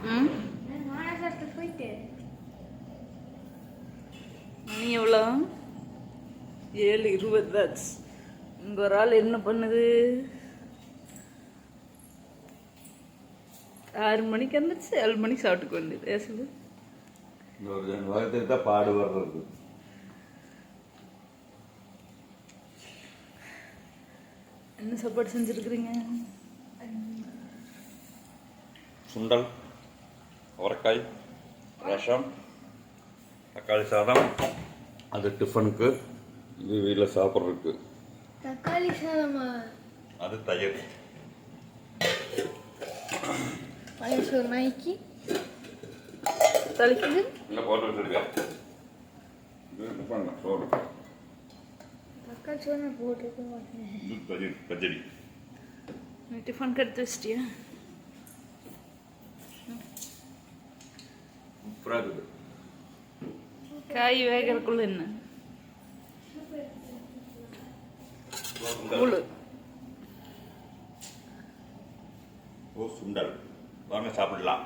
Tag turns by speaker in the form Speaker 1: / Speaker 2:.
Speaker 1: ம் மணி எவ்வளோ 7:20 இங்கே ஒரு ஆள் என்ன பண்ணுது 6 மணிக்கு வந்துச்சு 7 மணிக்கு சாப்பிட்டுக்க வேண்டியது ஏசுது
Speaker 2: தான் பாடு வர்றது.
Speaker 1: என்ன சாப்பாடு செஞ்சுருக்குறீங்க?
Speaker 2: சுண்டல், அவரைக்காய், ரசம், தக்காளி சாதம். அது டிஃபனுக்கு, இது வீட்டில் சாப்பிட்றதுக்கு.
Speaker 3: தக்காளி சாதமா?
Speaker 2: அது தயிர்.
Speaker 3: மைசூர் நாய்க்கு
Speaker 1: தலைக்குது
Speaker 2: இல்லை போட்டு வச்சுருக்கேன். இது டிஃபன் சோறு.
Speaker 3: தக்காளி சாதம் போட்டுருக்க மாட்டேன்.
Speaker 2: இது தயிர் பச்சடி.
Speaker 1: டிஃபனுக்கு எடுத்து வச்சிட்டியா?
Speaker 2: சூப்பராக இருக்குது.
Speaker 1: காய் வேகிறதுக்குள்ள என்ன கூழு?
Speaker 2: ஓ சுண்டல் வாங்க சாப்பிடலாம்.